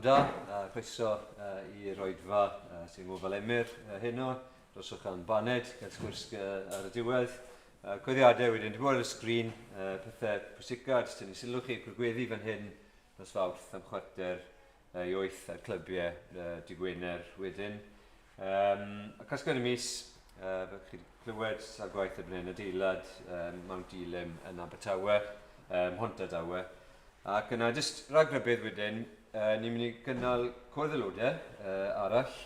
da, croeso i roedfa sy'n ngofal Emyr heno, droswch am baned, gael sgwrs ar y diwedd. Coeddiadau wedyn, wedi bod ar y sgrin, pethau pwysicad, dyn ni sylwch chi gwrgweddi fan hyn nos Fawrth am chwarter i 8 ar clybiau dy Gwener wedyn. Ac as gan y mis, fe chi clywed ar gwaith y bne'n adeilad Mount Elim yn Abertawe, Mhontardawe. Ac yna, jyst ragrybydd wedyn, ni'n mynd i gynnal cwrdd y lodau arall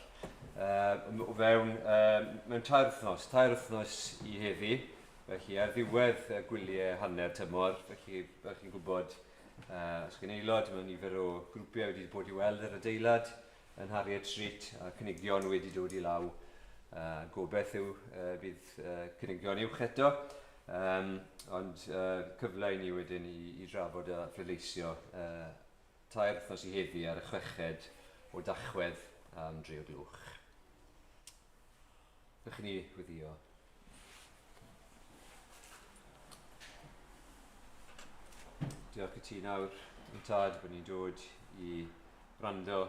o fewn mewn tair wythnos i heddi. Felly ar ddiwedd gwyliau hanner tymor, felly chi'n gwybod os gen aelod mewn nifer o grwpiau wedi bod i weld yr adeilad yn Harriet Street a cynigion wedi dod i law. Gobeith yw bydd cynigion uwch eto, ond cyfle i ni wedyn i drafod a pleidleisio tair wythnos i heddi ar y 6 o Dachwedd am 3 o gloch. Fych ni weddio. Diolch i ti nawr, yn tad, bod ni'n dod i rando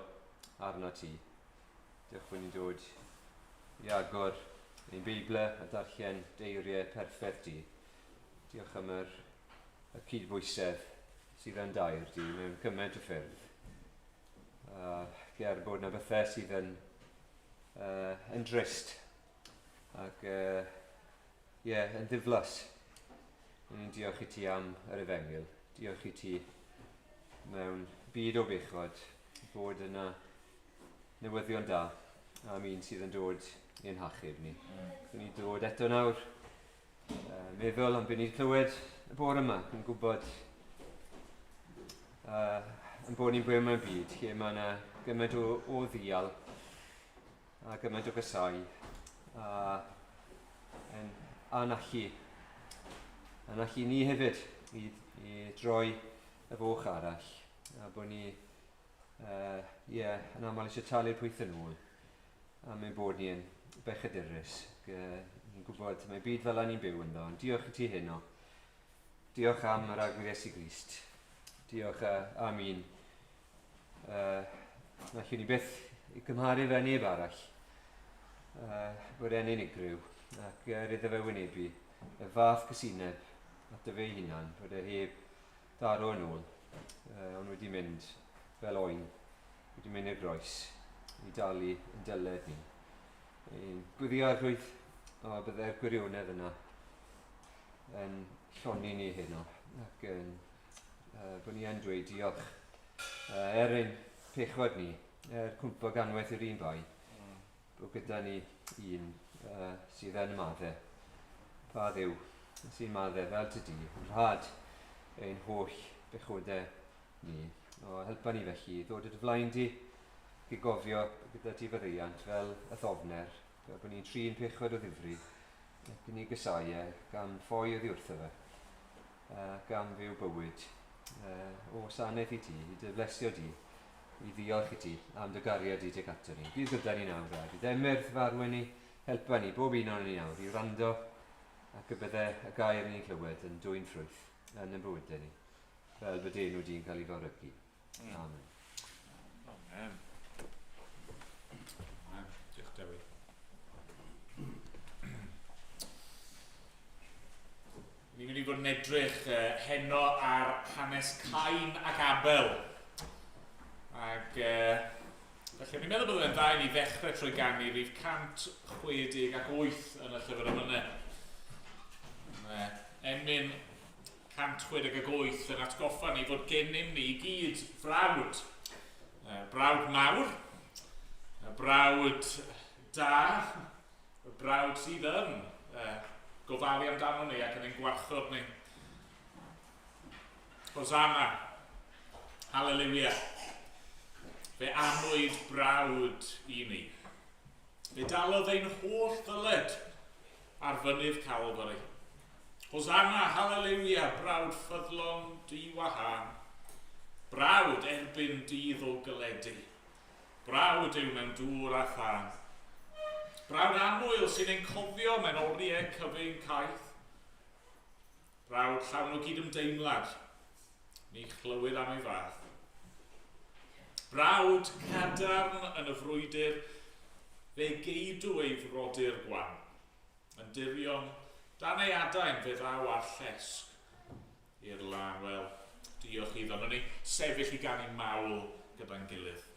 arno ti. Diolch bod ni'n dod i agor ein Beibl a darllen deiriau perffaith ti. Diolch am y cydbwysedd sydd yn dair di mewn cymaint o ffyrdd. Ger bod yna bethau sydd yn drist ac yn ddiflas. Ni'n diolch i ti am yr Efengil. Diolch i ti mewn byd o bechod bod yna newyddion da am un sydd yn dod i'n hachub ni. Dwi'n ni dod eto nawr, meddwl am beth ni'n clywed y bore yma, yn gwybod yn bod ni'n byw mewn byd lle mae yna gymaint o ddial a gymaint o gysau a anallu ni hefyd i droi y foch arall a bod ni yn aml eisiau talu'r pwyth yn ôl a mae'n bod ni yn bechadurus. Ni'n gwybod mae byd fel ni'n byw ynddo, ond diolch i ti heno. Diolch am yr agwedd Iesu Grist. Diolch am un. Allwn ni byth i gymharu fe neb arall. Bod e'n unigryw ac iddo fe wynebu y fath cysineb at y fe hunan, bod e heb daro yn ôl, ond wedi mynd fel oen, wedi mynd i'r groes, i dalu yn dyled ni. Ein gwyddiarrwydd o byddai'r gwirionedd yna yn lloni ni heno, ac bod ni yn dweud diolch ein pechod ni, cwmpo ganwaith i'r un bai, bod gyda ni un sydd yn maddau, pa ddiw sy'n maddau fel tydi, yn rhad ein holl bechodau ni. Helpa ni felly ddod at y flaen di, i gofio gyda ti fyddiant fel y ddofner, bod ni'n trin pechod o ddifri, ac yn ei gysau gan ffoi oddi wrtho fe, gan fyw bywyd o sanaeth i ti, i dyflesio di, i ddiolch i ti am dy gariad i dy gato ni. Bydd gyda ni nawr, bydd Emyr farwen ni, helpa ni, bob un o'n ni nawr, i rando ac y bydde y gair ni'n clywed yn dwy'n ffrwyth yn y bywydau ni, fel bod enw di'n cael ei fawrygu. Amen. Amen. Diolch Dewi. Ni'n mynd i fod yn edrych heno ar hanes Cain ac Abel. Ac felly, ni'n meddwl bod yn dda i ni ddechrau trwy ganu rhif 168 yn y llyfr yma. Emyn 168 yn atgoffa ni fod gennym ni i gyd frawd. Brawd mawr, brawd da, brawd sydd yn gofalu amdano ni ac yn ein gwarchod ni. Hosanna, Hallelujah. Fe anwyd brawd i ni. Fe dalodd ein holl ddyled ar fynydd Calvary. Hosanna, Hallelujah, brawd ffyddlon di wahan. Brawd erbyn dydd o galedu. Brawd yw mewn dŵr a than. Brawd anwyl sy'n ein cofio mewn oriau cyfyn caeth. Brawd llawn o gydymdeimlad. Ni chlywed am ei fath. Brawd cadarn yn y frwydr, fe geidw ei frodyr gwan, yn dirion dan ei adain fe ddaw ar llesg i'r lan. Wel, diolch iddo. Nhw'n ni sefyll i gan ei mawl gyda'n gilydd.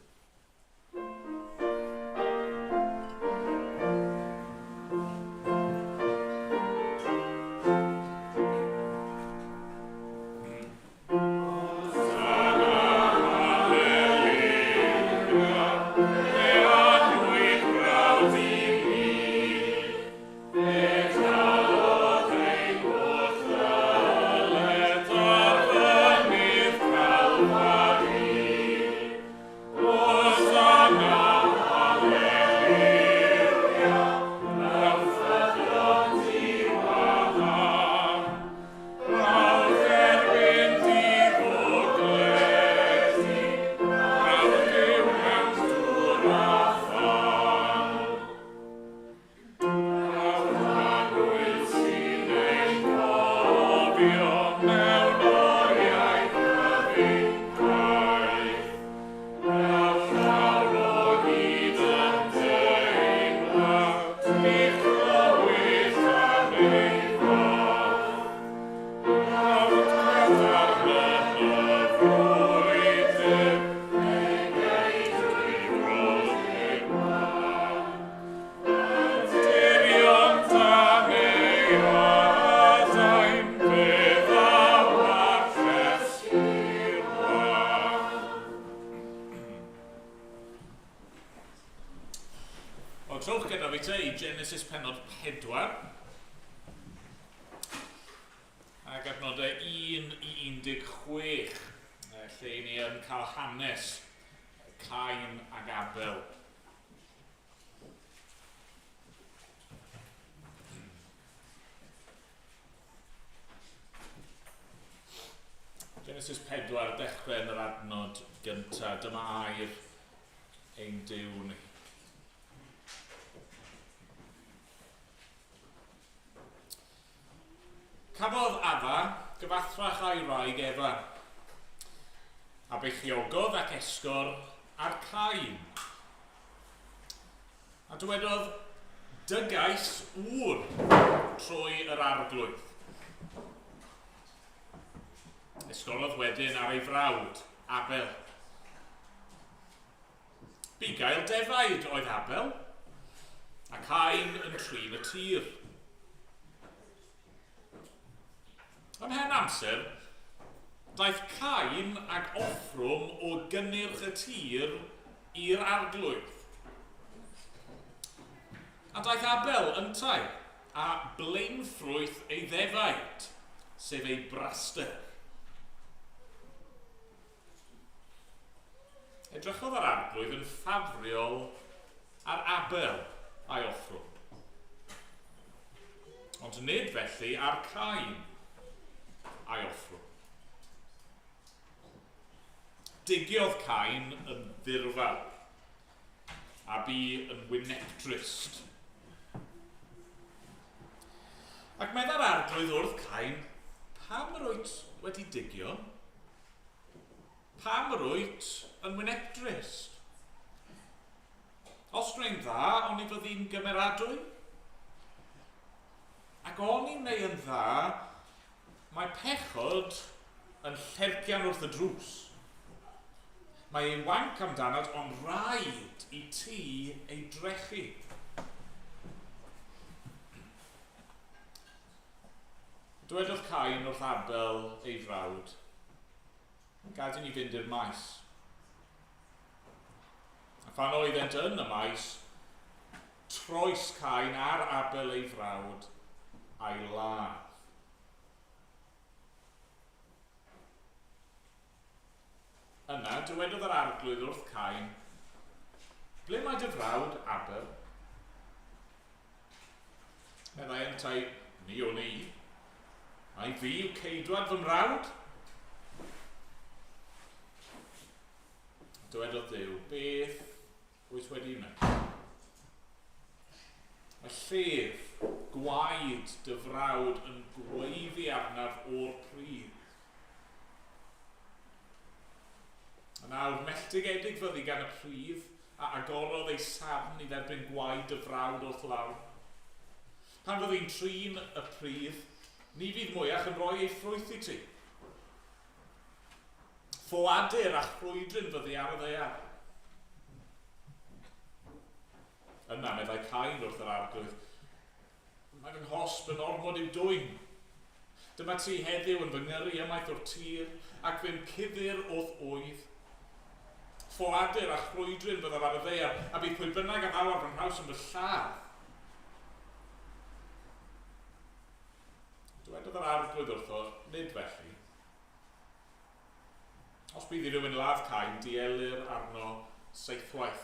Trowch gyda fi te i Genesis penod 4 ac adnodau 1 i 16 lle ni yn cael hanes Cain ag Abel. Genesis 4 dechrau yn yr adnod gyntaf. Dyma air ein Duw ni. Cafodd Adda gyfathrach a'i wraig Efa, a beichiogodd ac esgor ar Cain. A dywedodd dygais wr trwy yr arglwydd. Esgorodd wedyn ar ei frawd, Abel. Bugail defaid oedd Abel, a Cain yn trin y tir. Ymhen amser, daeth Cain ag offrwm o gynnyrch y tir i'r arglwydd. A daeth Abel yntai, a blaenffrwyth ei ddefaid, sef ei braster. Edrychodd yr arglwydd yn ffafriol ar Abel a'i offrwm. Ond nid felly ar Cain a'i offrwm. Digiodd Cain yn ddirfawr, a bu yn wynebdryst. Ac medda'r arglwydd wrth Cain, pam yr wyt wedi digio? Pam yr wyt yn wynebdryst? Os gwneud dda, ond i fod hi'n gymeradwy? Ac o'n i'n neu yn dda, mae pechod yn llercian wrth y drws. Mae ei wanc amdanad ond rhaid i ti ei drechu. Dywedodd Cain wrth Abel ei frawd, gad i ni fynd i'r maes. A phan oeddent yn y maes, troes Cain ar Abel ei frawd a'i ladd. Yna, dywedodd yr arglwydd wrth Cain, ble mae dy frawd Abel? Meddai yntai, ni o ni. Ai fi yw ceidwad fy mrawd? Dywedodd Duw, beth wyt wedi wneud? Mae llef, gwaed dy frawd yn gweiddi arnaf o'r pryd. A nawr melltigedig fyddi gan y pridd, a agorodd ei safn i dderbyn gwaed y frawd wrth law. Pan fyddi'n trin y pridd, ni fydd mwyach yn rhoi ei ffrwyth i ti. Ffoadur a chrwydryn fyddi ar y ddaear. Yna meddai Cain wrth yr arglwydd, mae'n nghosb yn ormod i'w dwyn. Dyma ti heddiw yn fy ngyrru ymaith o'r tir, ac fe'n cuddur o'th wydd. Ffoadur a chrwydryn fyddaf ar y ddaear, a bydd pwy bynnag yn awar fy nhraws yn fy lladd. Dywedodd yr arglwydd wrtho, nid felly. Os bydd i rywun ladd Cain, dielir arno seithwaith.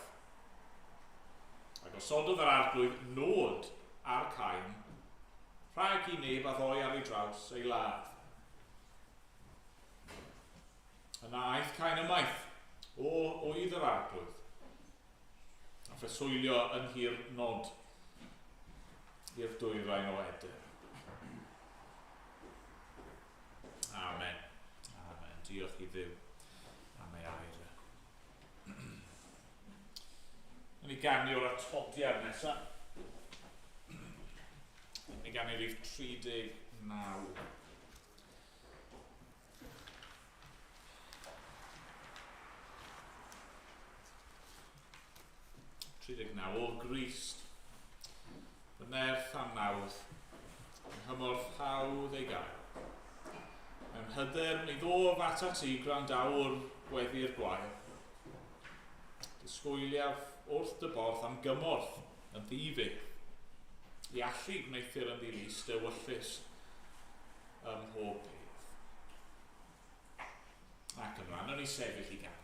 Ac osododd yr arglwydd nod ar Cain, rhag i neb a ddoi ar ei draws ei ladd. Yna aeth Cain ymaith, o oedd yr arglwydd, a ffeswylio yn hir nod i'r dwyrain o Eder. Amen. Amen. Diolch i Dduw am ei air. Yn ei ganu o'r atodiad nesaf. Yn ei ganu rhif 39. O Grist, fy nerth am nawdd, yn hymorth hawdd ei gael. Mewn hyder mi ddof ata ti gwrandawr gweddi'r gwael. Disgwyliaf wrth dy borth am gymorth yn ddifydd, i allu gwneithir yn ddilys dywyllus ym mhob peth. Ac yn rhan o'n i sefyll i ganu.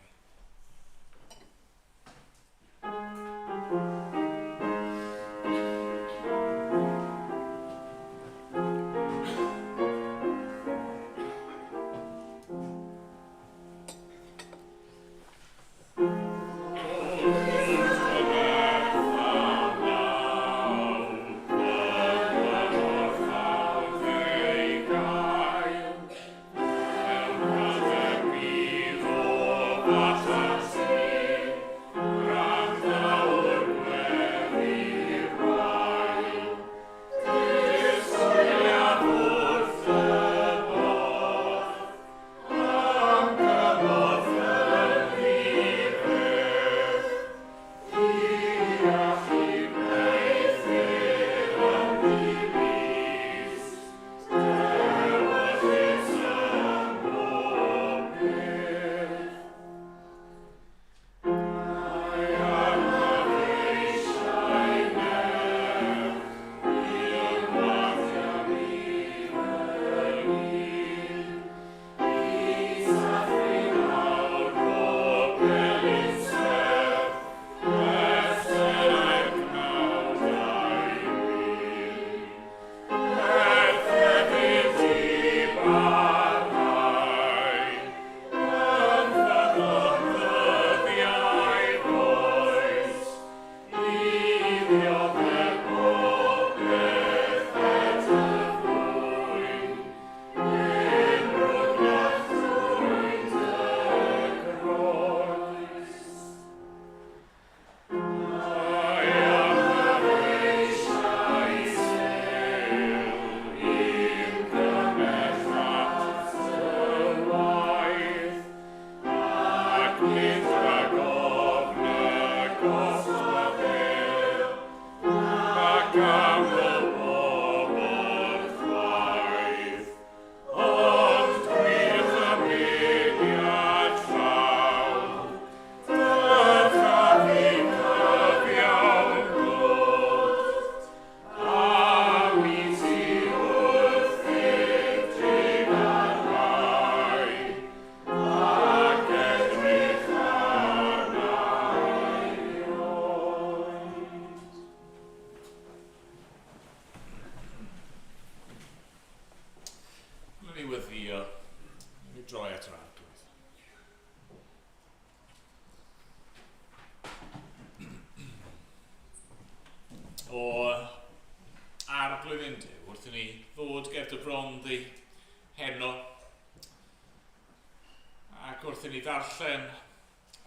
Wrth i ni ddarllen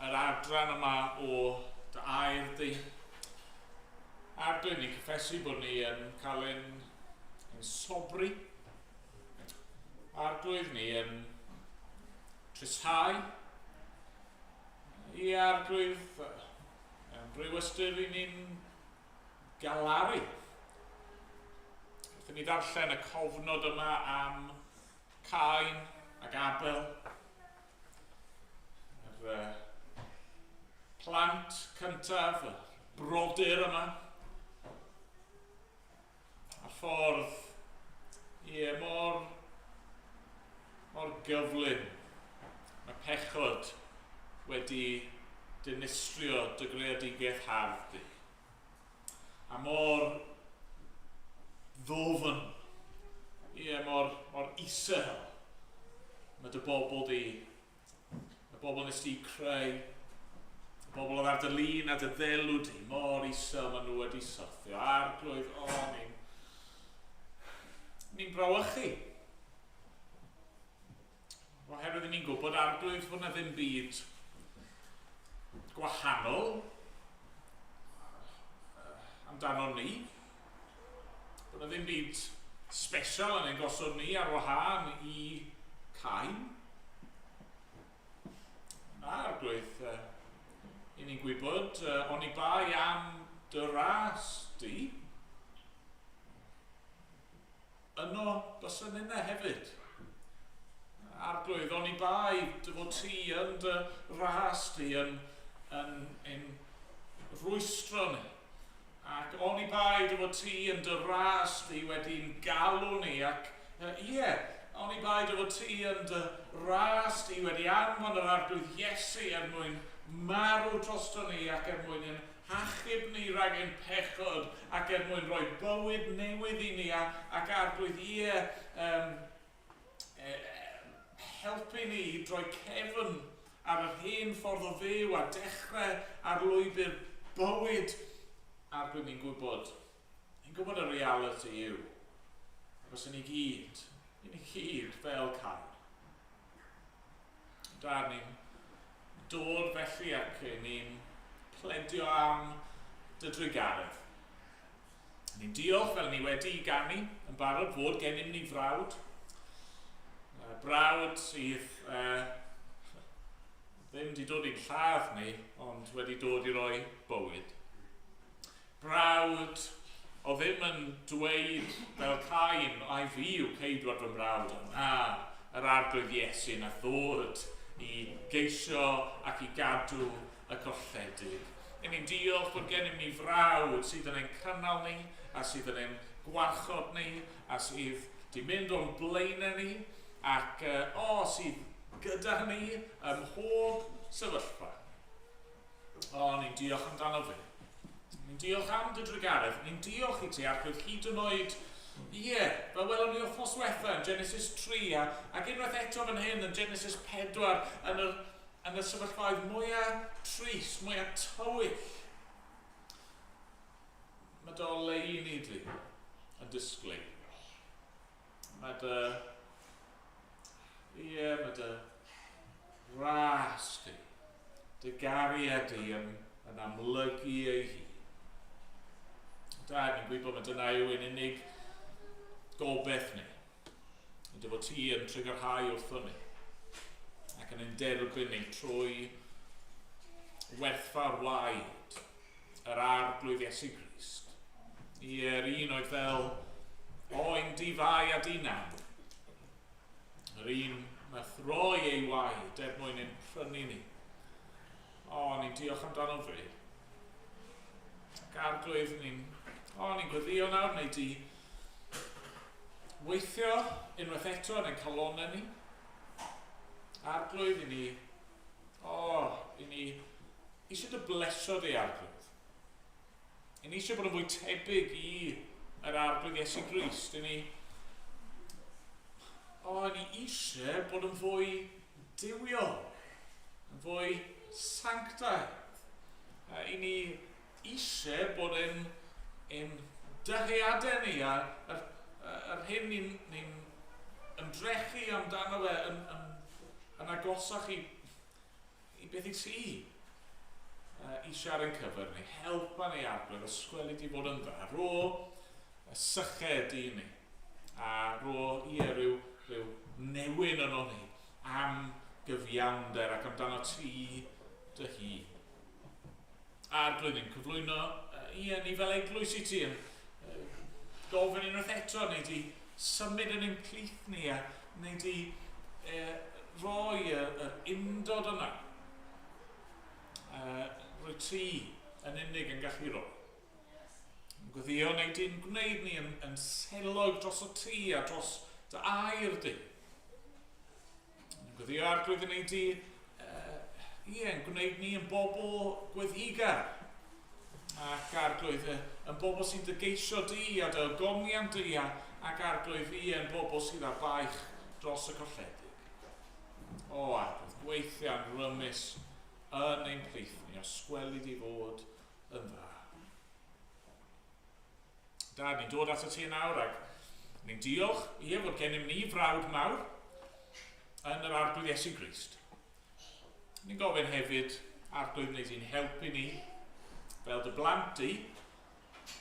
yr adran yma o dy air di. Arglwydd ni cyffesu bod ni yn cael ein sobri. Arglwydd ni yn trisau. I arglwydd brwywystyr i ni'n galaru. Wrth i ni ddarllen y cofnod yma am Cain ac Abel. Yr plant cyntaf, y brodyr yma. A ffordd mor gyflym. Mae pechod wedi dinistrio dy greadigaeth hardd di. A mor ddofn, mor isel, mae dy bobl di, y bobl nes di creu, y bobl oedd ar dy lun a dy ddelw di, mor isel maen nhw wedi sothio. Arglwydd, ni'n brawychu. Oherwydd ni'n gwybod arglwydd fod na ddim byd gwahanol amdano ni. Bod na ddim byd special yn ein gosod ni ar wahân i Cain. Arglwydd, i ni'n gwybod, oni bai am dy ras di. Yno, bysyn yna hefyd. Arglwydd, oni bai dy fod ti yn dy ras di yn rwystro ni. Ac oni bai dy fod ti yn dy ras di wedi'n galw ni. Ac oni bai dy fod ti yn dy ras di wedi anfon yr arglwydd Iesu mwyn marw drosto ni ac mwyn yn achub ni rhag ein pechod ac mwyn rhoi bywyd newydd i ni ac arglwydd helpu ni i droi cefn ar yr hen ffordd o fyw a dechrau ar lwybr bywyd. Arglwydd ni'n gwybod y reality yw. Os ni'n gyd fel Cain. Da ni'n dod felly ac ni'n pledio am dy drigaredd. Ni'n diolch fel ni wedi ganu yn barod fod gennym ni frawd. Brawd sydd ddim wedi dod i'n lladd ni, ond wedi dod i roi bywyd. Brawd o ddim yn dweud fel Cain, ai fi yw ceidwad fy mrawd, yr arglwydd Iesu na ddod i geisio ac i gadw y colledig. Ni'n diolch bod gennym ni frawd sydd yn ein cynnal ni, a sydd yn ein gwarchod ni, a sydd di mynd o'n blaenau ni, ac sydd gyda ni ym mhob sefyllfa. Ni'n diolch amdano fi. Ni'n diolch am dy drigaredd. Ni'n diolch i ti arglwydd hyd yn oed, fel welon ni wrthnos diwetha yn Genesis 3 ac unwaith eto fan hyn yn Genesis 4 yn y sefyllfaoedd mwyaf trist, mwyaf tywyll. Mae dy oleuni di yn disglu. Mae dy ras di, dy gariad di yn amlygu ei hun. Da, ni'n gwybod mae dyna yw yn unig gobeith ni. Dy fod ti yn triggerhau wrtho ni. Ac yn ein derbyn ni trwy werthfawr waed yr arglwydd Iesu Grist. I'r un oedd fel oen di fai a di naw. Yr un mae throi ei waed mwyn ein prynu ni. Ni'n diolch amdano fi. Ac arglwydd ni'n gweddio nawr neu di weithio unwaith eto yn ein calonau ni. Arglwydd i ni eisiau dy blesod ei arglwydd. I ni eisiau bod yn fwy tebyg i yr arglwydd Iesu Grist. I ni eisiau bod yn fwy diwiol, yn fwy sanctaidd. I ni eisiau bod yn dyheadau ni yr hyn ni'n ymdrechu amdano fe yn agosach beth i ti i siarad yn cyfer ni, helpa ni arglwydd, ysgweli di fod yn dda, ro y syched i ni, a ro ryw newyn yn ni am gyfiawnder ac amdano ti dy hun. Arglwydd ni'n cyflwyno ni fel eglwys i ti yn gofyn unwaith eto, neu di symud yn ein plith ni a neu di roi yr undod yna. Rwy ti yn unig yn gallu roi. Gwyddio neu di'n gwneud ni yn selog dros o ti a dros dy air di. Gwyddio arglwydd yn ei di yn gwneud ni yn bobl gweddigar. Ac arglwydd yn bobl sy'n dygeisio di a dy ogoniant di ac arglwydd yn bobl sydd â baich dros y colledig. O arglwydd, gweithiau'n rymus yn ein plith ni, ysgweli di fod yn dda. Da, ni'n dod at y ti nawr ac ni'n diolch fod gennym ni frawd mawr yn yr arglwydd Iesu Grist. Ni'n gofyn hefyd arglwydd wneud i'n helpu ni fel dy blant di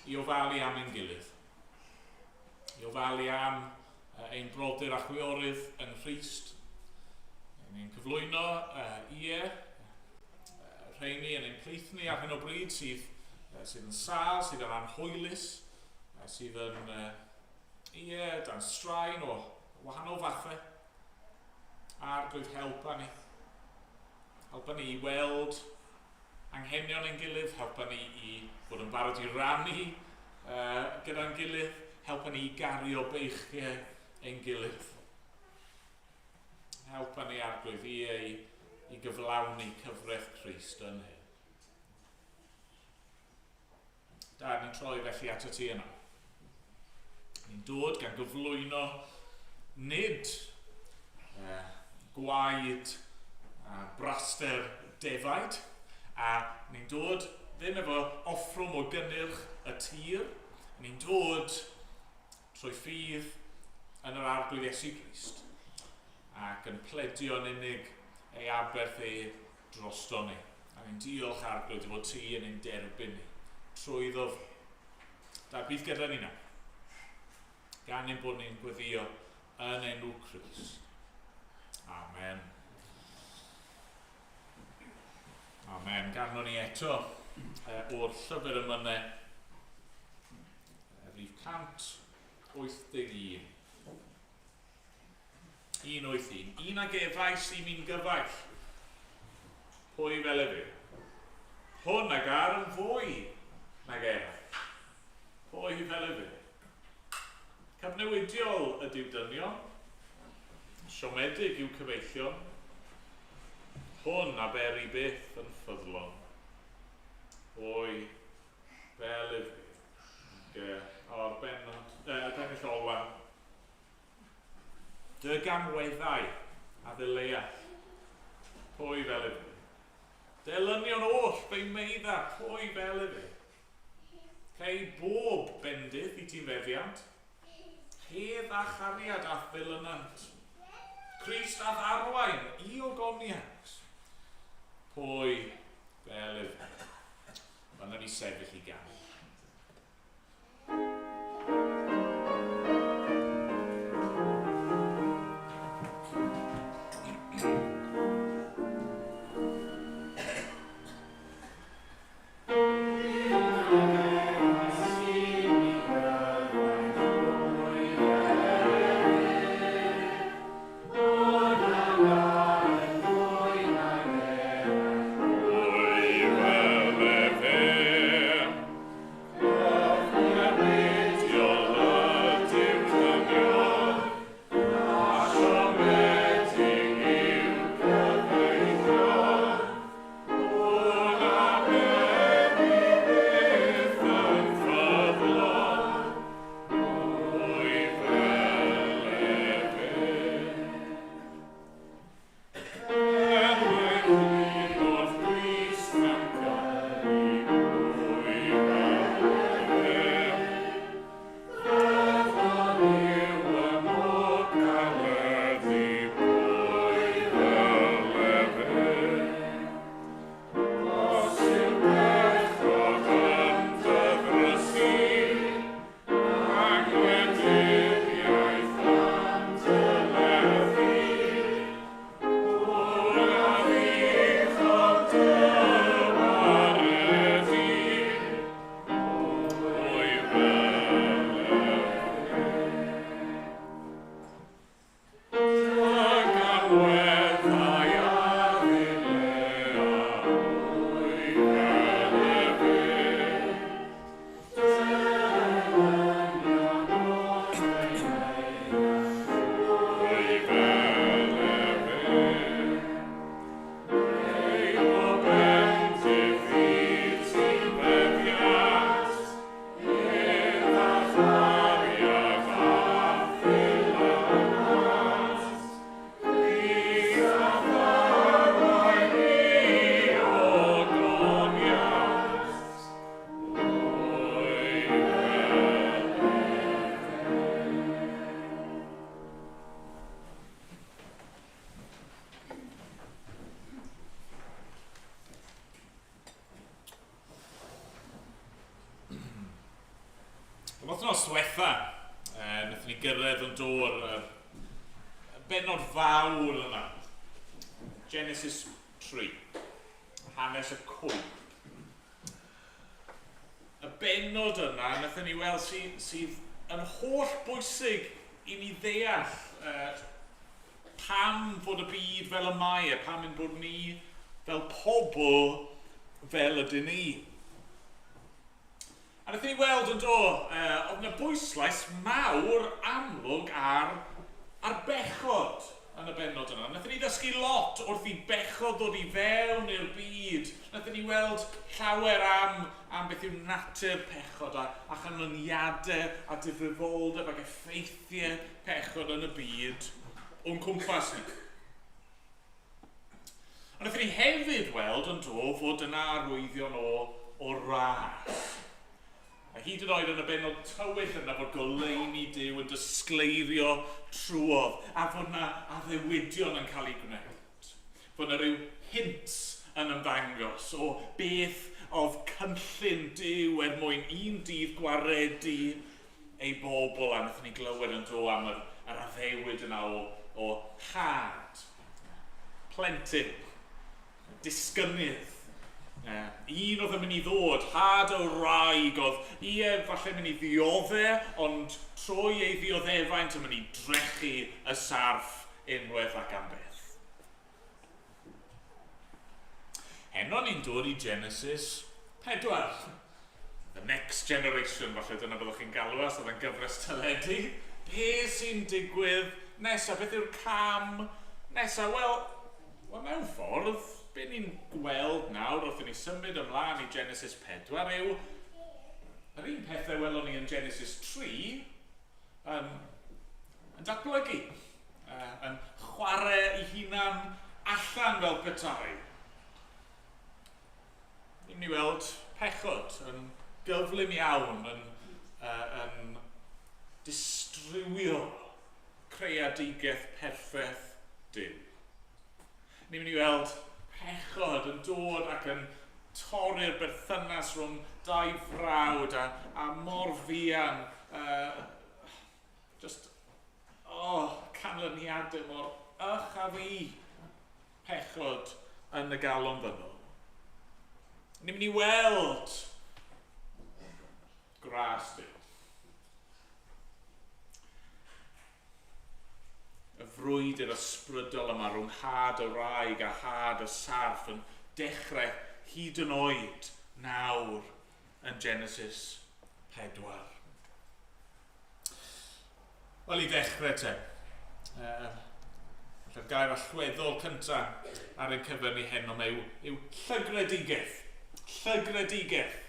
i ofalu am ein gilydd. I ofalu am ein brodyr a chwiorydd yn Christ. Ni'n cyflwyno rheini yn ein plith ni ar hyn o bryd sydd yn sâl, sydd yn anhwylus, sydd yn dan straen o wahanol fathau. Arglwydd helpa ni. Helpa ni i weld anghenion ein gilydd, helpa ni i fod yn barod i rannu gyda'n gilydd, helpa ni i gario beichiau ein gilydd. Helpa ni arglwydd i gyflawni cyfraith Crist yn hyn. Da, ni'n troi felly at y ti yna. Ni'n dod gan gyflwyno nid gwaed a braster defaid, a ni'n dod ddim efo offrwm o gynnyrch y tir, ni'n dod trwy ffydd yn yr arglwydd Iesu Grist ac yn pledio'n unig ei aberth drosto ni. A ni'n diolch arglwydd fod ti yn ein derbyn ni trwyddo fi. Da, bydd gyda ni na. Gan ein bod ni'n gweddio yn enw Crist. Amen. Amen. Garno ni eto o'r llyfr yma rhif 181. 181. Un ag efais i mi'n gyfaill. Pwy fel y fi? Hwn ag ar yn fwy nag eraill. Pwy fel y fi? Cyfnewidiol ydyw dynion. Siomedig yw cyfeillion. Hwn a beri byth yn ffyddlon. Pwy fel y fi? O'r bennill ola. Dy gamweddau a ddileall. Pwy fel y fi? Delynion oll fe'i meidda. Pwy fel y fi? Cei bob bendydd i ti'n fefiant. Hedd a chariad a ddilynant. Crist a ddarwain i ogoniant. Pwy fel y fi? Fyna ni sefyll i ganu. Wythnos diwetha, wnaethon ni gyrraedd yn dod benod fawr yna. Genesis 3, hanes y cwmp. Y benod yna, wnaethon ni weld sydd yn holl bwysig i ni ddeall pam fod y byd fel y mae, pam yn bod ni fel pobl fel ydyn ni. A wnaethon ni weld yn oedd yna bwyslais mawr amlwg ar bechod yn y benod yna. Wnaethon ni ddysgu lot wrth i bechod ddod i fewn i'r byd. Wnaethon ni weld llawer am beth yw natur pechod a chanlyniadau a difrifoldeb ac effeithiau pechod yn y byd o'n cwmpas ni. Ond wnaethon ni hefyd weld yn fod yna arwyddion o ras. A hyd yn oed yn y benod tywyll yna fod goleuni Duw yn disgleirio trwodd a fod yna addewidion yn cael ei gwneud. Fod yna rhyw hints yn ymddangos o beth oedd cynllun Duw mwyn un dydd gwaredu ei bobl a wnaethon ni glywed yn am yr addewid yna o had, plentyn, disgynydd. Un oedd yn mynd i ddod, had o wraig, oedd falle mynd i ddioddau, ond troi ei ddioddefaint yn mynd i drechu y sarf unwaith ac am beth. Heno ni'n dod i Genesis 4. The next generation, falle dyna byddwch chi'n galw as, oedd yn gyfres teledu. Be sy'n digwydd nesaf? Beth yw'r cam nesaf? Wel, mewn ffordd, be ni'n gweld nawr wrth i ni symud ymlaen i Genesis 4 yw yr un pethau welon ni yn Genesis 3 yn datblygu, yn chwarae ei hunan allan fel petai. Ni'n ni weld pechod yn gyflym iawn, yn distrywio creadigaeth perffaith Duw. Ni'n mynd i weld pechod yn dod ac yn torri'r berthynas rhwng dau frawd a mor fuan, canlyniadau mor a fi pechod yn y galon ddynol. Ni'n mynd i weld gras Duw. Y frwydr ysbrydol yma rhwng had o wraig a had o sarf yn dechrau hyd yn oed nawr yn Genesis 4. Wel, i ddechrau te, y gair allweddol cyntaf ar ein cyfer ni heno yw llygredigeth. Llygredigeth,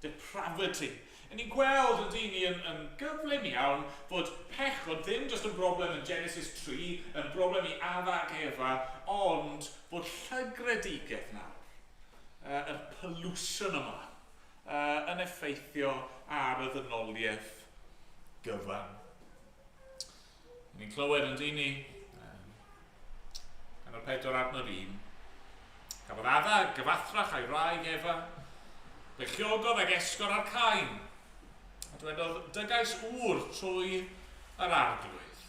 depravity. Ni'n gweld yn dyn ni yn gyflym iawn fod pechod ddim jyst yn broblem yn Genesis 3, yn broblem i Addag Efa, ond fod llygredigeth nawr, y pollution yma, yn effeithio ar y ddynoliaeth gyfan. Ni'n clywed yn dyn ni, yn yr 4:1, cafodd Addag gyfathrach a'i wraig Efa, bechiogodd ag esgor ar Cain, a dwedodd dygais ŵr trwy yr arglwydd.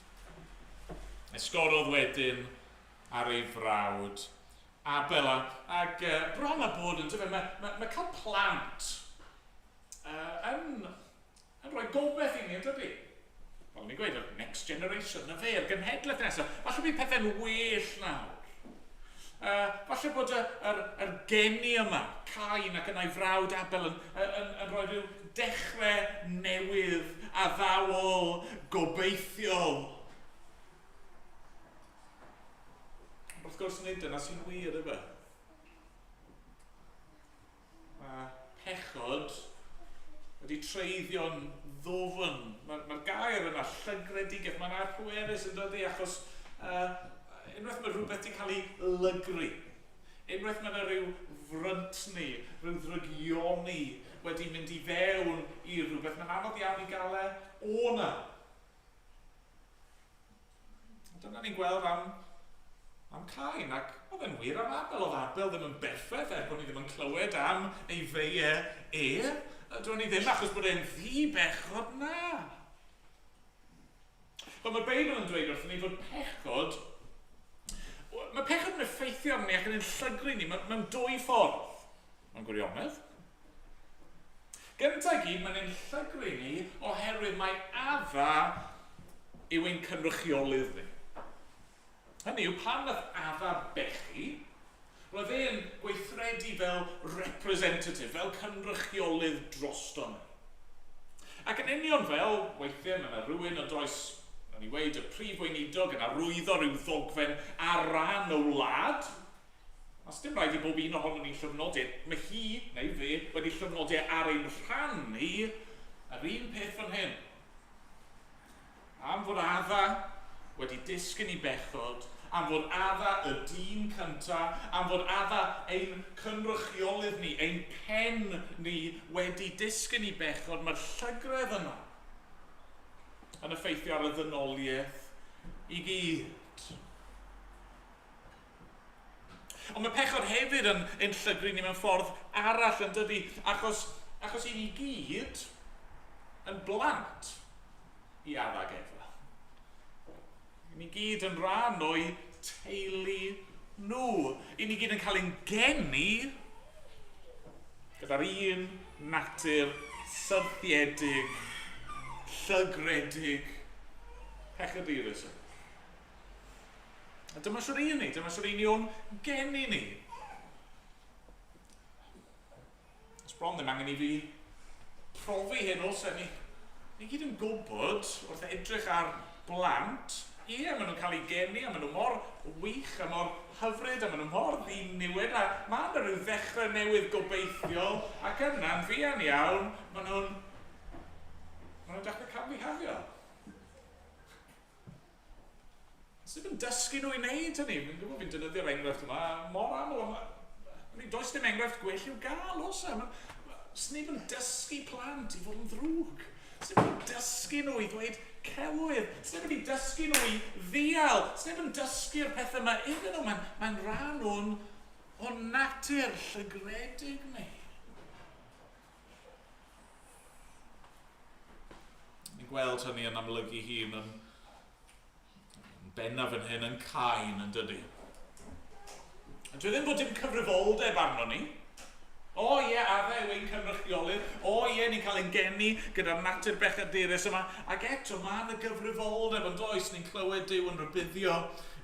Esgorodd wedyn ar ei frawd Abel ac bron a bod yn dyfa, mae cael plant yn rhoi gobeith i ni, ydy? Wel, ni'n gweud, y next generation, na fe, yr genhedlaeth nesaf. Falle bydd pethau'n well nawr. Falle bod yr geni yma, Cain ac yn ei frawd Abel, yn rhoi rhyw dechrau newydd, addawol, gobeithiol. Wrth gwrs nid dyna sy'n wir, yma. Mae pechod wedi treiddio'n ddofn. Mae'r gair yna, llygredigeth, mae'n arpwerus yn dod i, achos unwaith mae rhywbeth wedi cael ei lygru. Unwaith mae yna rhyw fryntni, rhyw ddrygioni wedi mynd i fewn i rhywbeth, mae'n anodd iawn i gael o'na. Dyna ni'n gweld am Cain, ac oedd yn wir am Abel. Oedd Abel ddim yn berffaith bod ni ddim yn clywed am ei feiau Dwi'n ni ddim achos bod e'n ddi-bechod na. Ond mae'r Beibl yn dweud wrthyn ni fod pechod... Mae pechod yn effeithio arni ac yn llygru ni mewn dwy ffordd. Mae'n gwirionedd. Gyntaf gyd, mae'n llygru ni oherwydd mae adda yw ein cynrychiolydd ni. Hynny yw, pan nath adda bechu, roedd e'n gweithredu fel representative, fel cynrychiolydd drosto ni. Ac yn union fel, weithiau mae rhywun yn does, na ni weid, y prif weinidog yn arwyddo rhyw ddogfen ar ran o wlad. Os dim rhaid i bob un ohono ni llyfnodiau, mae hi, neu fe, wedi llyfnodiau ar ein rhan ni, yr un peth fan hyn. Am fod adda wedi disgyn i bechod, am fod adda y dyn cynta, am fod adda ein cynrychiolydd ni, ein pen ni wedi disgyn i bechod, mae'r llygredd yna yn effeithio ar y ddynoliaeth i gyd. Ond mae pechod hefyd yn llygru ni mewn ffordd arall yn dydi, achos i ni gyd yn blant i addag Efa. I ni gyd yn rhan o'i teulu nhw. I ni gyd yn cael ein geni gyda'r un natur syrthiedig, llygredig, pechadurus. A dyma sy'r un ni o'n geni ni. Ys bron ddim angen i fi profi hyn os ni gyd yn gwybod wrth edrych ar blant. Ie, maen nhw'n cael ei geni, a maen nhw mor wych, a mor hyfryd, a maen nhw mor ddiniwyd, a maen nhw rhyw ddechrau newydd gobeithiol, ac yna'n fuan iawn, maen nhw'n dechrau camfihafio. Os ddim yn dysgu nhw i wneud hynny, fi'n gwybod fi'n defnyddio'r enghraifft yma, mor aml, does dim enghraifft gwell i'w gael os os ddim yn dysgu plant i fod yn ddrwg. Os ddim yn dysgu nhw i ddweud celwydd. Os ddim yn dysgu nhw i ddial. Os ddim yn dysgu'r pethau yma iddyn nhw. Mae'n rhan o natur llygredig ni. Ni'n gweld hynny yn amlygu hun yn bennaf yn hyn yn Cain yn dydi. A dwi ddim bod dim cyfrifoldeb arno ni. O ie, adda yw ein cynrychiolydd. O ie, ni'n cael ein geni gyda'r natur bechadurus yma. Ac eto, mae'n y gyfrifoldeb yn does. Ni'n clywed Duw yn rybuddio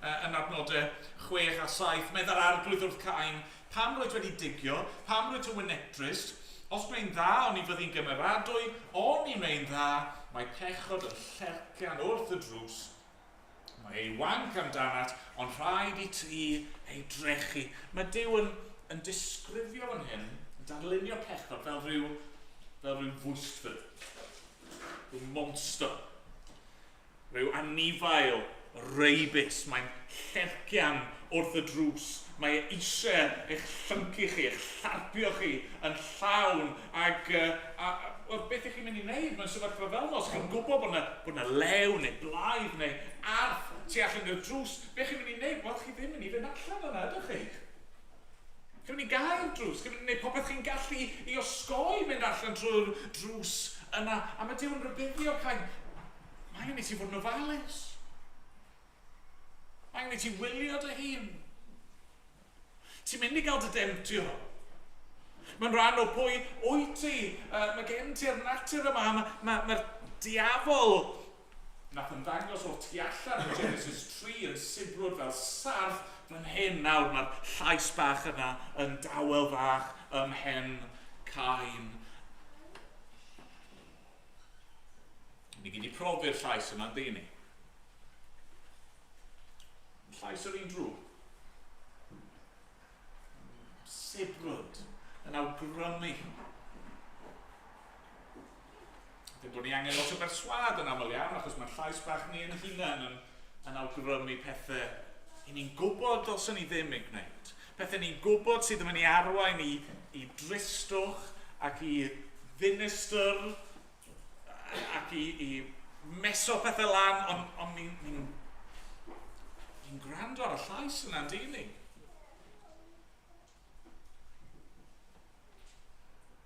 yn adnodau 6 a 7. Meddai'r arglwydd wrth Cain, pam roedd wedi digio, pam roedd yn wynetrist, os mae'n dda, o'n i fyddi'n gymeradwy, o'n i mae'n dda, mae pechod yn llercan wrth y drws. Mae ei wanc amdanat, ond rhaid i ti ei drechu. Mae Duw yn disgrifio fan hyn, yn darlunio pechod fel rhyw fwystfyd, rhyw monster, rhyw anifail, reibus, mae'n llercian wrth y drws, mae eisiau eich llyncu chi, eich llarpio chi yn llawn, ac beth ych chi'n mynd i wneud mewn sefyllfa fel nos, chi'n gwybod bod yna lew neu blaidd neu arth tu allan i'r drws, beth chi'n mynd i wneud? Wel, chi ddim yn mynd i fynd allan yna, ydych chi? Chi'n mynd i gael drws, chi'n mynd i wneud popeth chi'n gallu i osgoi mynd allan trwy'r drws yna, a mae Duw yn rybuddio Cain. Mae angen i ti fod yn ofalus. Mae angen i ti wylio dy hun. Ti'n mynd i gael dy demtio. Mae'n rhan o pwy wyt ti. Mae gen ti'r natur yma. Mae'r diafol nath yn dangos o'r tu allan yn Genesis 3 yn sibrwd fel sarf. Fan hyn nawr mae'r llais bach yna yn dawel fach ymhen Cain. Ni gyd i profi'r llais yma'n dini. Llais yr un drwg. Sibrwd yn awgrymu. Ddim bod ni angen lot o berswad yn aml iawn, achos mae'r llais bach ni yn hunain yn awgrymu pethau i ni'n gwybod dylsyn ni ddim yn gwneud. Pethau ni'n gwybod sydd yn mynd i arwain i dristwch ac i ddinistyr ac i meso pethau lan, ond ni'n gwrando ar y llais yna'n dini.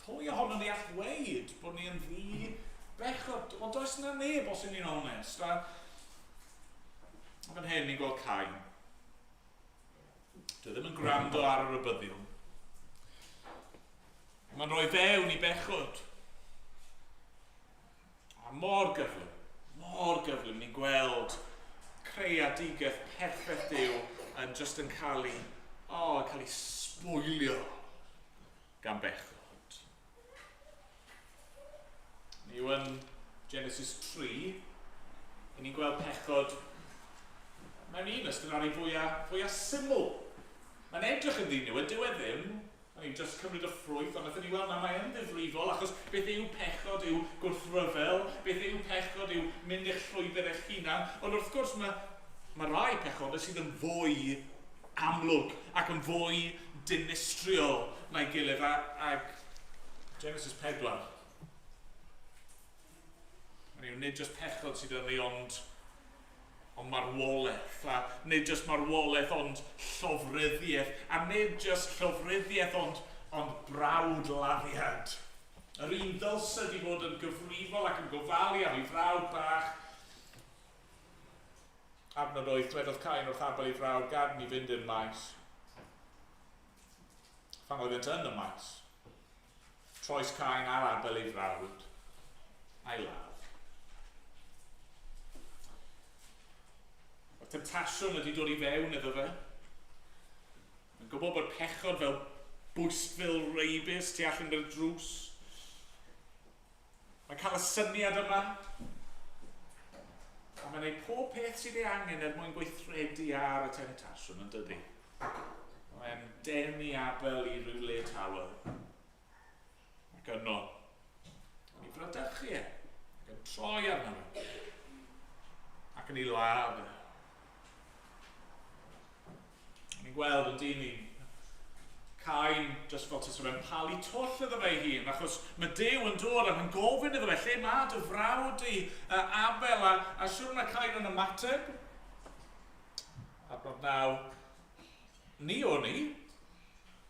pwy ohono ni all dweud bod ni yn ddi bechod? Ond does yna neb os ydyn ni'n onest. A fan hyn ni'n gweld Cain. Dwi ddim yn gwrando ar yr ybyddion. Mae'n rhoi fewn i bechod. A mor gyflym ni'n gweld creadigaeth perffaith Duw yn just yn cael ei sbwylio gan bechod. Ni yw yn Genesis 3, ni'n gweld pechod mewn un ysgrifennu fwyaf syml. Mae'n edrych yn ddyn nhw, yn dyw e ddim. Ni'n just cymryd y ffrwyth, ond wnaethon ni weld na mae'n ddifrifol, achos beth yw pechod yw gwrthryfel, beth yw pechod yw mynd i'ch llwybr eich hunan, ond wrth gwrs mae rai pechod sydd yn fwy amlwg ac yn fwy dinistriol na'i gilydd, ag Genesis 4. Nid jyst pechod sydd yn ei ond marwolaeth, a nid jyst marwolaeth ond llofruddiaeth, a nid jyst llofruddiaeth ond brawdladdiad. Yr un ddylsed i fod yn gyfrifol ac yn gofalu am ei frawd bach. Adnod 8, dwedodd Cain wrth Abel ei frawd, gad ni fynd i'r maes. Phan oeddent yn y maes, troes Cain ar Abel ei frawd, a'i ladd. Y temptasiwn ydi dod i fewn iddo fe. Mae'n gwybod bod pechod fel bwystfil reibus tu allan i'r drws. Mae'n cael y syniad yma. A mae'n gwneud pob peth sydd ei angen mwyn gweithredu ar y temptasiwn, yn dydi. Mae'n denu Abel i ryw le tawel. Ac yno, yn ei fradychu e, ac yn troi arno fe, ac yn ei ladd e. Ni'n gweld yn dyn ni, Cain, just fel ti'n yn palu twll iddo fe ei hun, achos mae Duw yn dod ac yn gofyn iddo fe, lle mae dy frawd i Abel, a siwr mae Cain yn ymateb. Adnod 9, ni o ni,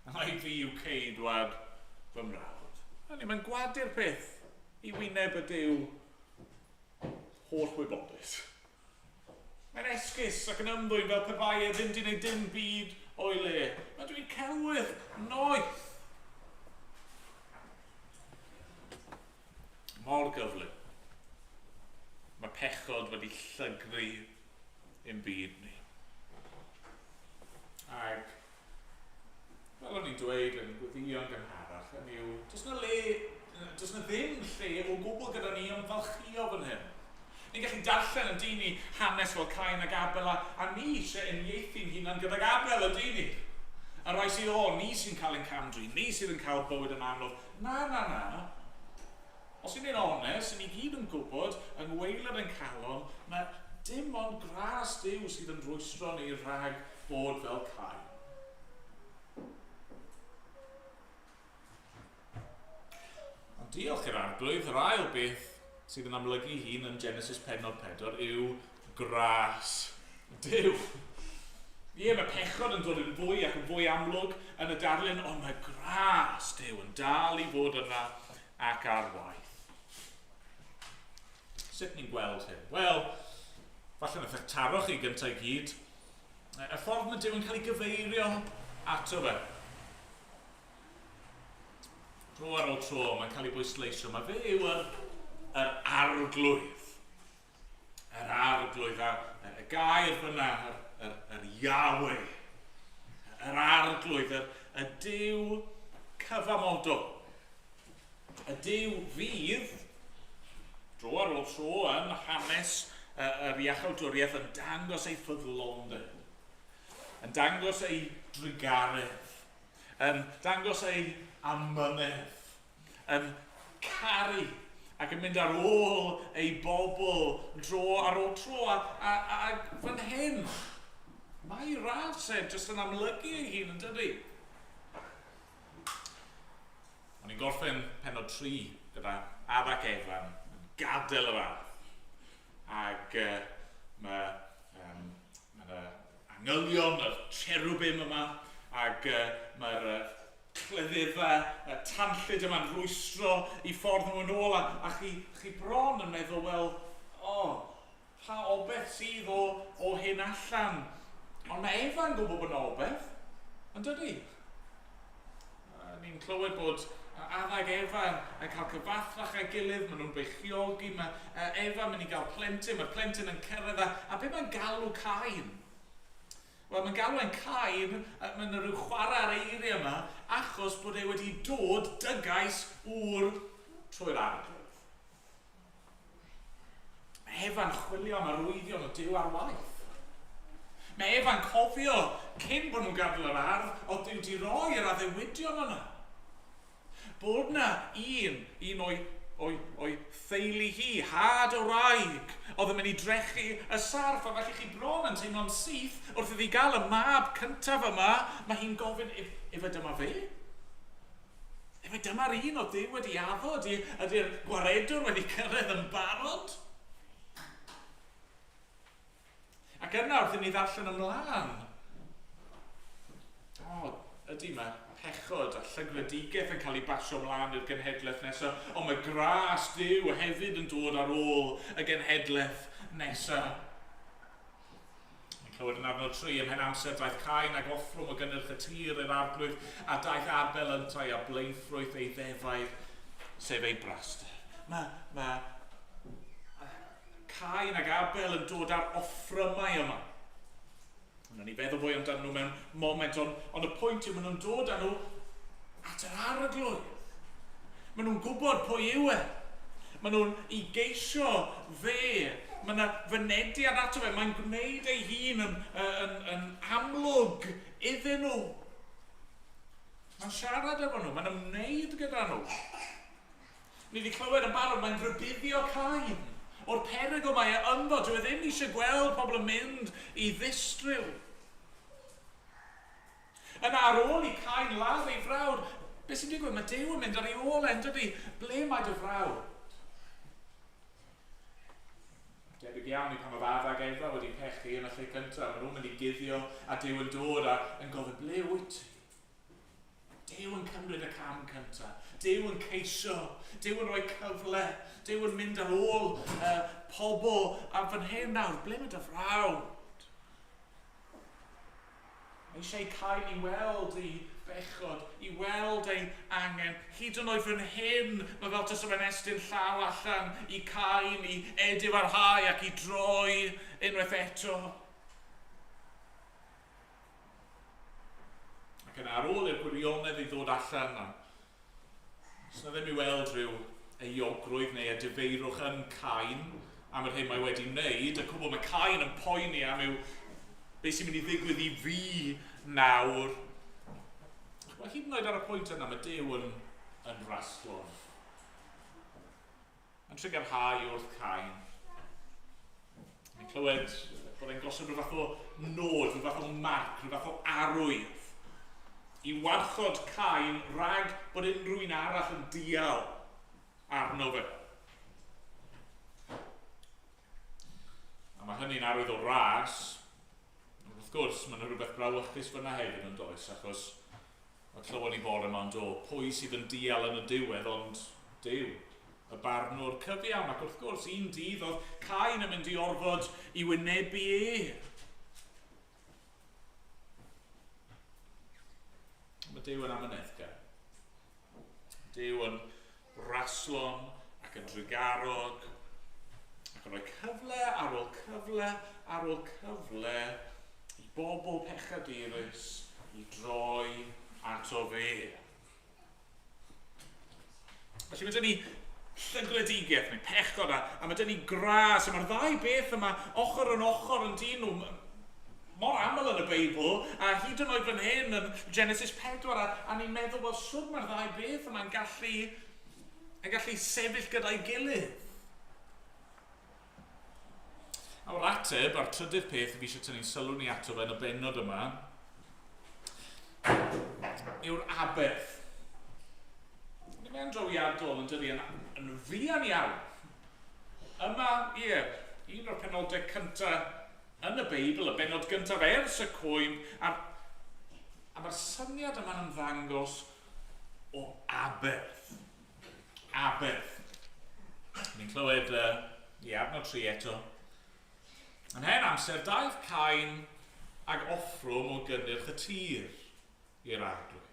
a i fi yw ceidwad fy mrawd. Mae'n gwadu'r peth i wyneb y Duw holl wybodus. Mae'n esgus ac yn ymddwyn fel pe bai e ddim di wneud dim byd o'i le. Mae dwi'n celwydd noeth. Mor gyflym. Mae pechod wedi llygru i'n byd ni. Ac fel o'n i'n dweud yn gweddïo'n gynharach, hynny yw, does na ddim lle o gwbl gyda ni ymfalchio fan hyn. Ni'n gallu darllen yn dyn ni hanes fel Cain ag Abel, a ni eisiau uniaethu'n hunan gydag Abel yn dyn ni. A rai sydd ni sy'n cael ein camdri, ni sydd yn cael bywyd yn anodd. Na. Os ydyn ni'n onest, ni gyd yn gwybod, yng ngwaelod yn calon, mae dim ond gras Duw sydd yn rwystro ni rhag bod fel Cain. Ond diolch i'r arglwydd, yr ail beth sydd yn amlygu hun yn Genesis 4 yw gras Duw. Mae pechod yn dod yn fwy ac yn fwy amlwg yn y darlun, ond mae gras Duw yn dal i fod yna ac ar waith. Sut ni'n gweld hyn? Wel, falle wnaeth eich taro chi gyntaf i gyd. Y ffordd mae Duw yn cael ei gyfeirio ato fe. Tro ar ôl tro, mae'n cael ei bwysleisio. Mae fe yw yr arglwydd. Yr arglwydd, y gair fyna, yr Yahweh. Yr arglwydd, y Duw cyfamodol. Y Duw fydd, dro ar ôl tro yn hanes yr iachawdwriaeth yn dangos ei ffyddlondeb, yn dangos ei drigaredd, yn dangos ei amynedd, yn caru ac yn mynd ar ôl ei bobl dro ar ôl tro, a fan hyn, mae rased jyst yn amlygu ei hun yn dydi. O'n i'n gorffen pennod 3 gyda Ad ac Efan yn gadael yr ardd, ac mae'r angylion, y cherubim yma, ac mae'r cleddyddau, tanllyd yma'n rwystro i ffordd nhw yn ôl, a chi bron yn meddwl, wel, pa obeth sydd o hyn allan. Ond mae Efa'n gwybod bod yna obeth, yn dydi? Ni'n clywed bod addag Efa yn cael cyfathrach a'i gilydd, maen nhw'n beichiogi, mae Efa yn mynd i gael plentyn, mae'r plentyn yn cyrraedd, a be mae'n galw Cain? Wel, mae'n galw e'n Cain, mae'n rhyw chwarae ar eiriau yma, achos bod e wedi dod dygais trwy'r arglwydd. Mae Efa'n chwilio am arwyddion o Duw ar waith. Mae Efa'n cofio cyn bod nhw'n gadael yr ardd, o Duw di roi'r addewidion yna. Bod na un o'i theulu hi, had o wraig, oedd yn mynd i drechu y sarf, a felly chi bron yn teimlo'n syth wrth iddi gael y mab cyntaf yma, mae hi'n gofyn, efe dyma fe? Efe dyma'r un o Duw wedi addo, ydy'r gwaredwr wedi cyrraedd yn barod? Ac yna wrth i ni ddarllen ymlaen. Ydy mae pechod a llygfedigaeth yn cael ei basio ymlaen i'r genhedlaeth nesaf, ond mae gras Duw hefyd yn dod ar ôl y genhedlaeth nesaf. Mae'n clywed yn arnod 3 ymhen amser daeth Cain ag offrwm o gynnyrch y tir i'r arglwydd, a daeth Abel yntau a bleithrwydd ei ddefaid, sef ei braster. Mae Cain ag Abel yn dod ar offrymau yma. Ni feddwl fwy amdano nhw mewn moment, ond y pwynt yw maen nhw'n dod â nhw at yr arglwydd. Maen nhw'n gwybod pwy yw e. Maen nhw'n i geisio fe. Mae yna fynediad ato fe. Mae'n gwneud ei hun yn amlwg iddyn nhw. Mae'n siarad efo nhw. Mae'n ymwneud gyda nhw. Ni wedi clywed yn barod, mae'n rybuddio Cain. O'r perygl mae e ynddo, dyw e ddim eisiau gweld pobl yn mynd i ddistryw. Yna ar ôl i Cain ladd ei frawd, beth sy'n digwydd? Mae Duw yn mynd ar ei ôl e, dydy? Ble mae dy frawd? Debyg iawn i pan mae faddag Efa wedi pechu yn y lle cyntaf, maen nhw'n mynd i guddio a Duw yn dod a yn gofyn, ble wyt ti? Duw yn cymryd y cam cyntaf. Duw yn ceisio. Duw yn rhoi cyfle. Duw yn mynd ar ôl pobl a fan hyn nawr. Ble mae dy frawd? Mae eisiau Cain i weld ei bechod, i weld ei angen. Hyd yn oed fan hyn, mae fel tas o'n estyn llaw allan i Cain, i edifarhau ac i droi unwaith eto. Ac yna ar ôl i'r gwirionedd i ddod allan, os na ddim i weld rhyw euogrwydd neu y difeirwch yn Cain am yr hyn mae wedi wneud, a cwbl mae Cain yn poeni am yw beth sy'n mynd i ddigwydd i fi nawr. Mae hyd yn oed ar y pwynt yna, mae Duw yn rasglon. Mae'n triggerhau wrth Cain. Mae'n clywed bod e'n gosod rhyw fath o nod, rhyw fath o marc, rhyw fath o arwydd i warchod Cain rhag bod unrhyw un arall yn dial arno fe. A mae hynny'n arwydd o ras. Wrth gwrs, mae yna rhywbeth brawychus fyna hefyd yn does, achos mae clywed ni bore yma'n dod. Pwy sydd yn dial yn y diwedd, ond Duw, y barnwr cyfiawn. Ac wrth gwrs, un dydd oedd Cain yn mynd i orfod i wynebu e. Mae Duw yn amyneddgar. Duw yn raslon ac yn drigarog ac yn rhoi cyfle ar ôl cyfle ar ôl cyfle i bobl pechadurus i droi ato fe. Felly mae dyn ni llygwedigaeth neu pechod a mae dyn ni gras a mae'r ddau beth yma ochr yn dyn nhw mor aml yn y Beibl, a hyd yn oed fan hyn yn Genesis 4, a ni'n meddwl, wel, sŵt mae'r ddau beth yma'n gallu sefyll gyda'i gilydd. Awr ateb a'r trydydd peth fi eisiau tynnu sylw ni ato fe yn y bennod yma yw'r aberth. Ni mewn drawiadol yn dydi yn fuan iawn. Yma, un o'r penodau cyntaf yn y Beibl, y bennod gyntaf ers y cwym, a mae'r syniad yma'n ymddangos o aberth. Aberth. Ni'n clywed i adnod 3 eto. Yn hen amser, daeth Cain ag offrwm o gynnyrch y tir i'r arglwydd.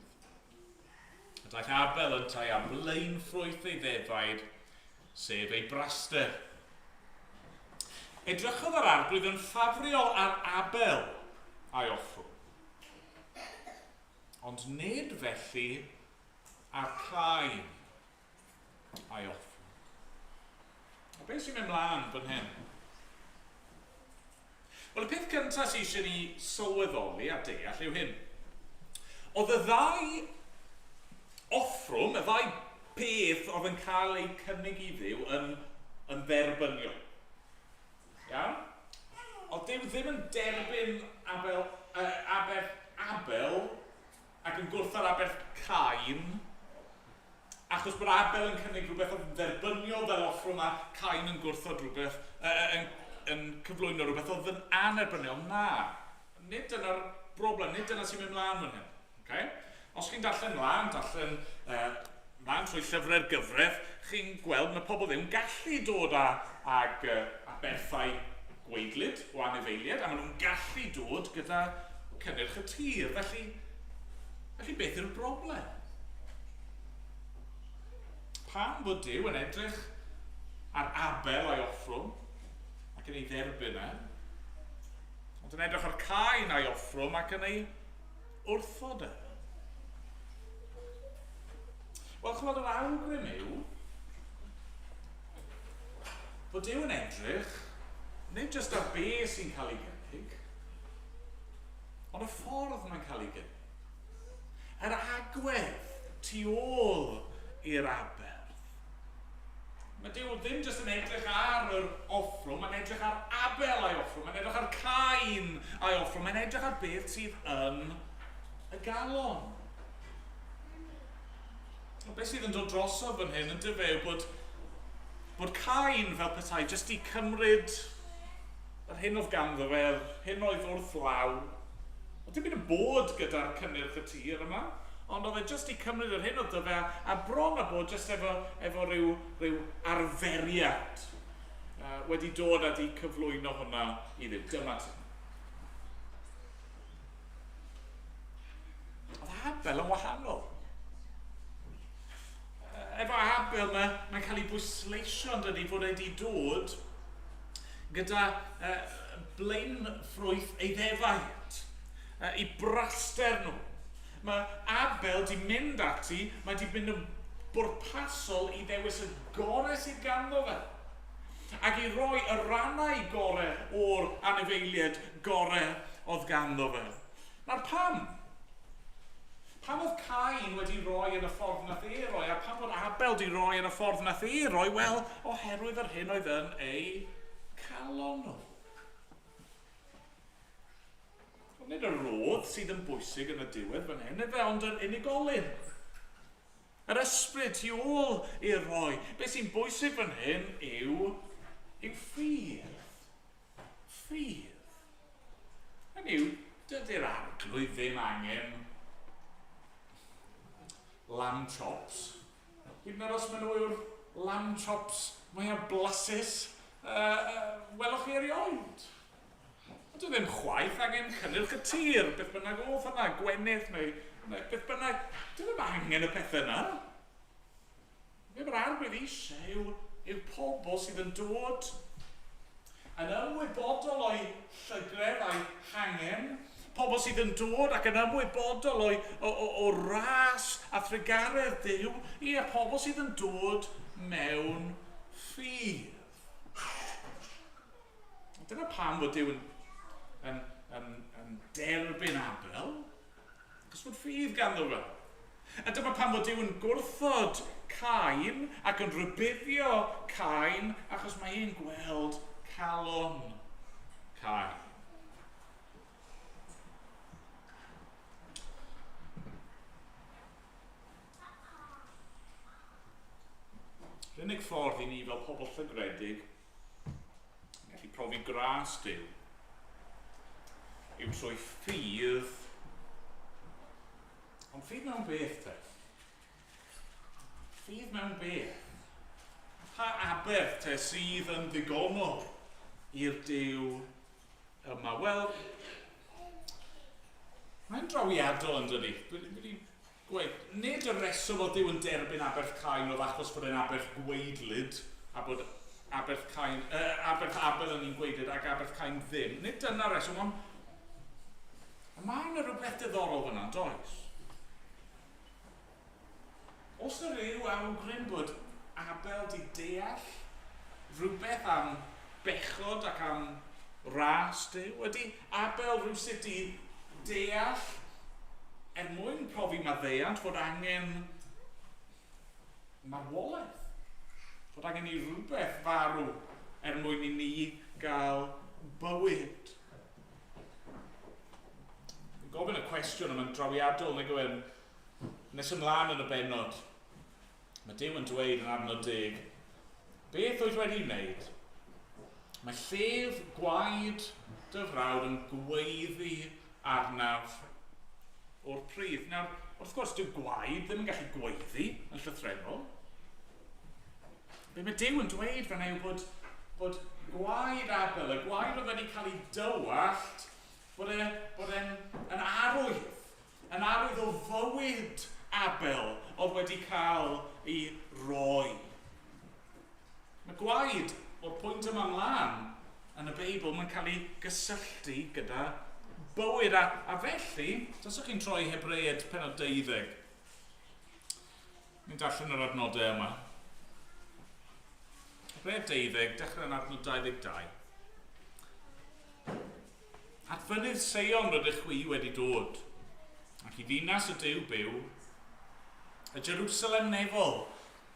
A daeth Abel yn tai a blaenffrwyth ei ddefaid, sef ei braster. Edrychodd yr arglwydd yn ffafriol ar Abel a'i offrwm. Ond nid felly ar Cain a'i offrwm. A beth sy'n mynd mlaen fan hyn? Wel, y peth cyntaf sy'n eisiau ni sylweddoli a deall yw hyn. Oedd y ddau offrwm, y ddau peth oedd yn cael ei cynnig I ddiw yn dderbyniol. Iawn? Oedd Duw ddim yn derbyn Abel ac yn gwrthod aberth Cain achos bod Abel yn cynnig rhywbeth oedd yn dderbyniol fel offrwm a Cain yn gwrthod rhywbeth yn cyflwyno rhywbeth oedd yn anerbyniol. Na, nid dyna'r broblem, nid dyna sy'n mynd mlaen fan hyn. Okay? Os chi'n darllen mlaen trwy llyfrau'r gyfraith, chi'n gweld na pobl ddim gallu dod ag berthau gweidlyd o anifeiliaid, a maen nhw'n gallu dod gyda cynnyrch y tir. Felly beth yw'r broblem? Pam bod Duw yn edrych ar Abel a'i offrwm ac yn ei dderbyn ond yn edrych ar Cain a'i offrwm ac yn ei wrthod Wel, chymod, yr awgrym yw bod Duw yn edrych nid jyst ar be sy'n cael ei gynnig, ond y ffordd mae'n cael ei gynnig. Yr agwedd tu ôl i'r aberth. Mae Duw ddim jyst yn edrych ar yr offrwm, mae'n edrych ar Abel a'i offrwm, mae'n edrych ar Cain a'i offrwm, mae'n edrych ar beth sydd yn y galon. Beth sydd yn dod drosodd fan hyn yn dyfew bod Cain fel petai jyst I cymryd yr hyn oedd ganddo fe, hyn oedd wrth law. Oedd dim byd yn bod gyda'r cynnyrch y tir yma, ond oedd e jyst I cymryd yr hyn oedd fe a bron a bod jyst efo rhyw arferiad wedi dod a di cyflwyno hwnna I ddim. Dyma ti. Oedd Abel yn wahanol. Efo Abel mae'n cael ei bwysleisio yn dydi fod wedi dod gyda blaenffrwyth ei ddefaid I braster nhw. Mae Abel di mynd ati, mae di mynd yn bwrpasol I ddewis y gorau sydd ganddo fe. Ac I roi y rannau gorau o'r anifeiliaid gorau oedd ganddo fe. Nawr pam? Pam oedd Cain wedi roi yn y ffordd nath ei roi, a pam oedd Abel di roi yn y ffordd nath ei roi? Wel, oherwydd yr hyn oedd yn ei calon nhw. Nid y rodd sydd yn bwysig yn y diwedd fan hyn, ond yr unigolyn. Yr ysbryd tu ôl i'r roi. Beth sy'n bwysig fan hyn yw ffydd. Ffydd. Hynny yw, dydy'r arglwydd ddim angen lamb chops. Hyd yn oed os maen nhw yw'r lamb chops mwyaf blasus, welwch chi erioed. Ond ddim chwaith angen cynnyrch y tir, beth bynnag oedd yna, gwenydd neu beth bynnag. Ddim angen y peth yna. Be mae'r arglwydd eisiau yw pobl sydd yn dod yn ymwybodol o'i llygredd a'i hangen, pobl sydd yn dod ac yn ymwybodol o ras a thrigaredd Duw, a pobl sydd yn dod mewn ffydd. Dyna pam bod Duw yn derbyn Abel, achos bod ffydd ganddo fe. A dyma pam bod Duw yn gwrthod Cain ac yn rybuddio Cain achos mae hi'n gweld calon Cain. Yr unig ffordd I ni fel pobl llygredig gallu profi gras Duw yw trwy ffydd, ond ffydd mewn beth te. Ffydd mewn beth? Pa aberth te sydd yn ddigonol i'r Duw yma? Wel, mae'n drawiadol yn dydi. Wedi gweud, nid y reswm o Duw yn derbyn aberth Cain oedd achos bod e'n aberth gweidlyd a bod aberth Abel yn un gweidlyd ac aberth Cain ddim. Nid dyna reswm, ond mae yna rhywbeth diddorol fyna, does? Os yna rhyw awgrym bod Abel di deall rhywbeth am bechod ac am ras Duw, ydy Abel rhywsut i deall mwyn profi maddeuant fod angen marwolaeth, fod angen i rhywbeth farw mwyn i ni gael bywyd. Gofyn y cwestiwn yma'n drawiadol neu gwyn nes ymlaen yn y bennod. Mae Duw yn dweud yn adnod 10, beth oedd wedi wneud? Mae llef gwaed dy frawd yn gweiddi arnaf o'r pridd. Nawr, wrth gwrs, dyw gwaed ddim yn gallu gweiddi yn llythrennol. Be mae Duw yn dweud fan yw bod gwaed Abel, y gwaed oedd wedi cael ei dywallt, bod e'n arwydd o fywyd Abel oedd wedi cael ei roi. Mae gwaed o'r pwynt yma ymlaen yn y Beibl mae'n cael ei gysylltu gyda bywyd a felly, dylswch chi'n troi Hebreed pennod 12. Ni'n darllen yr adnodau yma. Hebreed 12, dechrau'n adnod 22. At fynydd Seion rydych chwi wedi dod, ac i ddinas y Duw byw, y Jerusalem nefol,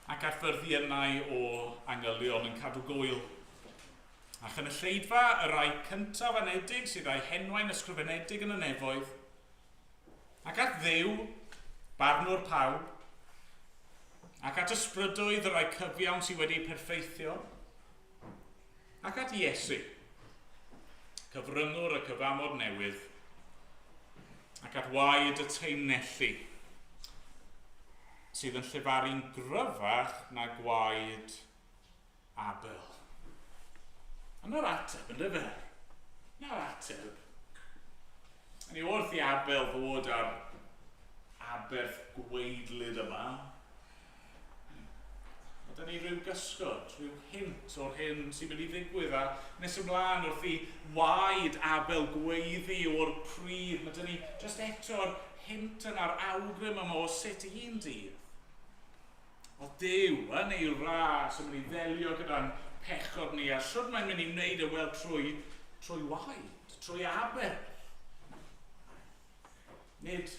ac at fyrddiannau o angylion yn cadw gwyl. Ac yn y lleidfa, y rai cyntaf anedig sydd â'i henwau'n ysgrifenedig yn y nefoedd, ac at Dduw, barnwr pawb, ac at ysbrydwydd y rai cyfiawn sydd wedi'i perffeithio, ac at Iesu, cyfryngwr y cyfamod newydd, ac at waed y teimnelli, sydd yn llefaru'n gryfach na gwaed Abel. Yna'r ateb, yn dyfer? Yna'r ateb. Yn ei wrth i Abel fod ar aberth gweidlyd yma, Ydy ni rhyw gysgod, rhyw hint o'r hyn sy'n mynd i ddigwydd a nes ymlaen wrth i waed Abel gweiddi o'r pridd. Mae dyn ni just eto'r hint yna'r awgrym yma o sut un dydd. O Duw yn ei ras yn mynd i ddelio gyda'n pechod ni a siwr mae'n mynd i wneud y wel trwy waed, trwy Abel. Nid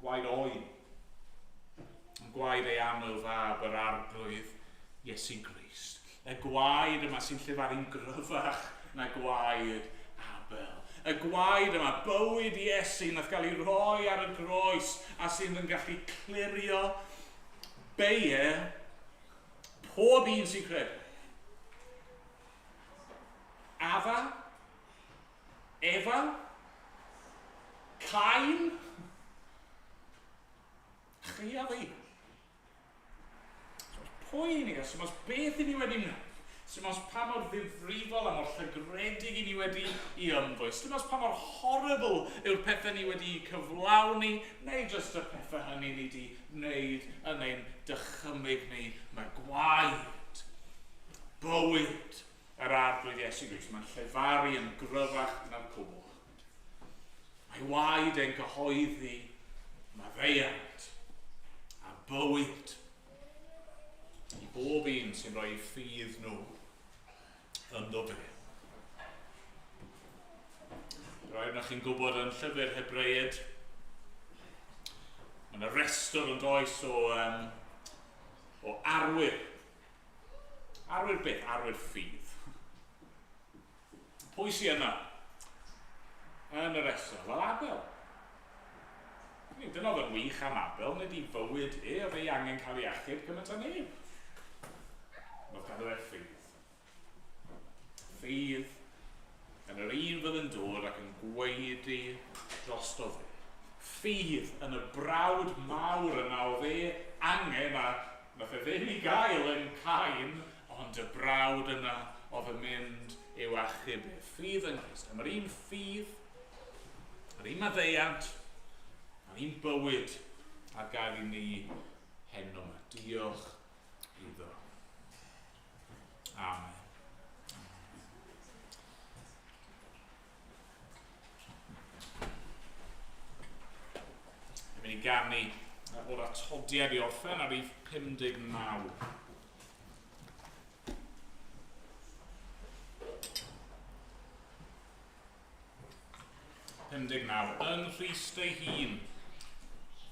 gwaed oen. Gwaed ei aml fab yr arglwydd Iesu Grist. Y gwaed yma sy'n llefaru'n gryfach na gwaed Abel. Y gwaed yma, bywyd Iesu nath gael ei roi ar y groes a sy'n yn gallu clirio beiau pob un sy'n credu. Adda, Efa, Cain, chi a fi. Pwy ni, sy'n mas beth i ni wedi wneud, sy'n mas pa mor ddifrifol a mor llygredeg i ni wedi i ymddwys, sy'n mas pa mor horrible yw'r pethau ni wedi cyflawni, neu jyst y pethau hynny ni wedi wneud yn ein dychymyg ni. Mae gwaed, bywyd yr arglwydd Iesu Grist, mae'n llefaru yn gryfach na'r cwbl. Mae waed ein cyhoeddi maddeuant a bywyd i bob un sy'n rhoi ffydd nhw ynddo fe. Rhaid na chi'n gwybod yn llyfr Hebreed, mae yna restr yn does o arwyr. Arwyr beth? Arwyr ffydd. Pwy sy'n yna? Yn y restr? Fel Abel. Dyna oedd yn wych am Abel, nid i fywyd o fe angen cael ei achub cymaint â neb. Mae'n cadw e ffydd. Ffydd yn yr un fydd yn dod ac yn gweidi drosto fe. Ffydd yn y brawd mawr yna o fe angen a Oedd e ddim I gael yn cain, ond y brawd yna oedd yn mynd i'w achub e. Ffydd yn Christ. Mae'r un ffydd, yr un maddeiant, a'r un bywyd ar gael I ni heno yma. Diolch iddo. Amen. Dwi'n mynd I ganu o'r atodiad I orffen ar rhif 59. Yn Rhys ei hun,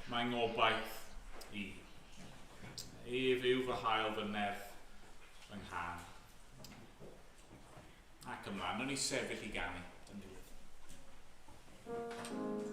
mae ngobaith I. Ef yw fy hael fy nerth fy nghan. Ac ymlaen, nhw'n I sefyll I ganu. Yn diwedd. Go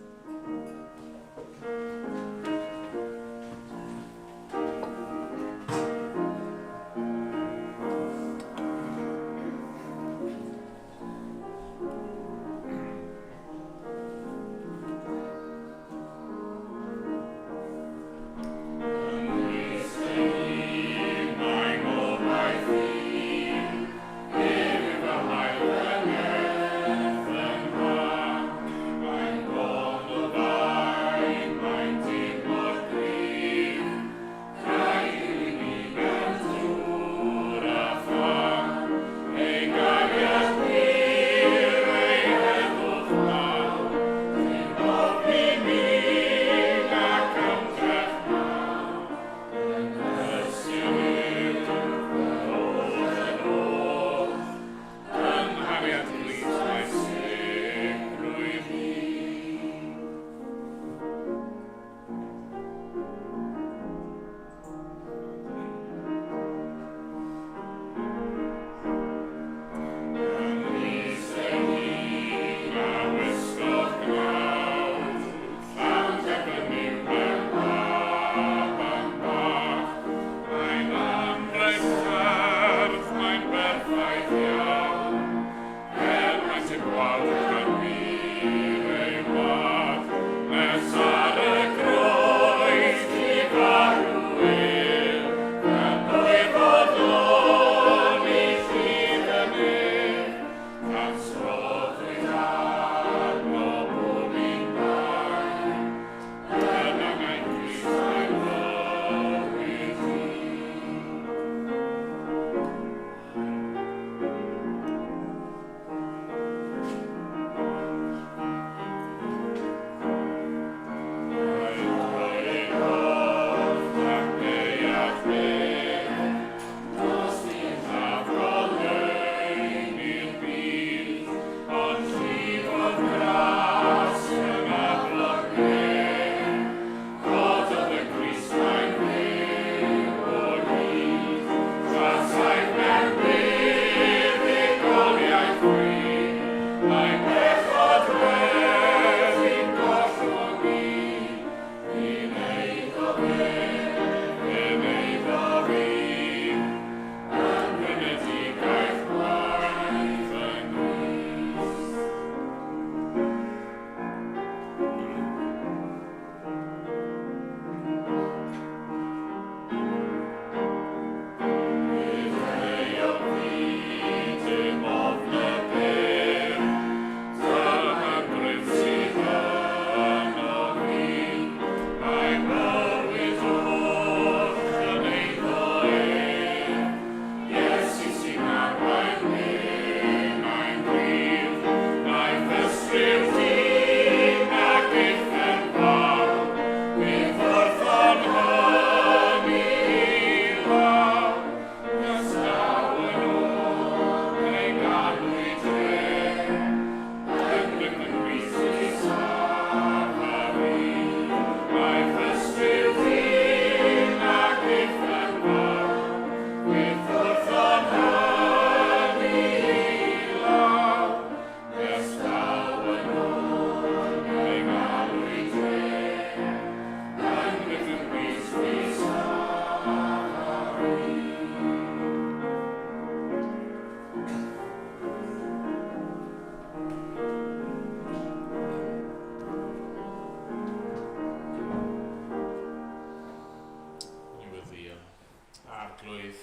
arglwydd.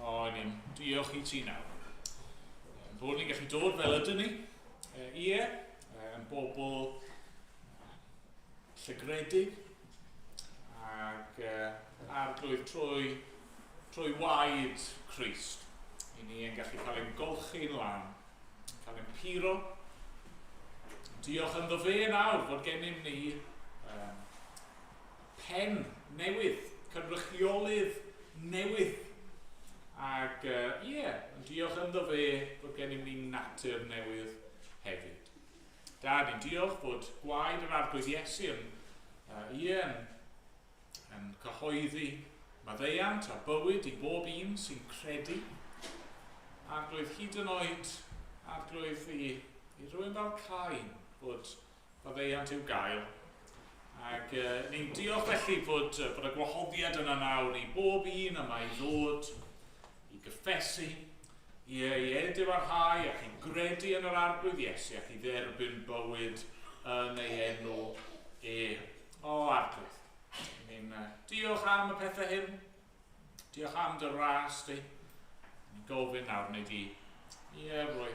O, ni'n diolch i ti nawr. Bod ni'n gallu dod fel ydyn ni. Yn bobl llygredig ac arglwydd trwy waed Crist. I ni yn gallu cael ein golchi'n lan, cael ein puro. Diolch ynddo fe nawr fod gennym ni pen newydd, cynrychiolydd newydd. Ac diolch ynddo fe fod gennym ni natur newydd hefyd. Dad, ni'n diolch fod gwaed yr arglwydd Iesu yn cyhoeddi maddeuant a bywyd i bob un sy'n credu. Arglwydd hyd yn oed, arglwydd i rywun fel Cain fod maddeuant i'w gael. Ac ni'n diolch felly fod y gwahoddiad yna nawr i bob un yma i ddod, i gyffesu, i edifarhau ac i gredu yn yr arglwydd Iesu ac i dderbyn bywyd yn ei enw O arglwydd. Ni'n diolch am y pethau hyn, diolch am dy ras di. Ni'n gofyn nawr neu di, roi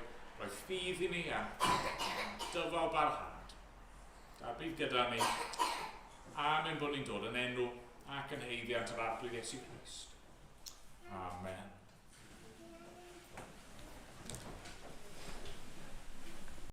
ffydd i ni a dyfal barhad. A bydd gyda ni, am ein bod ni'n dod yn enw ac yn heiddiant yr arglwydd Iesu Christ. Amen.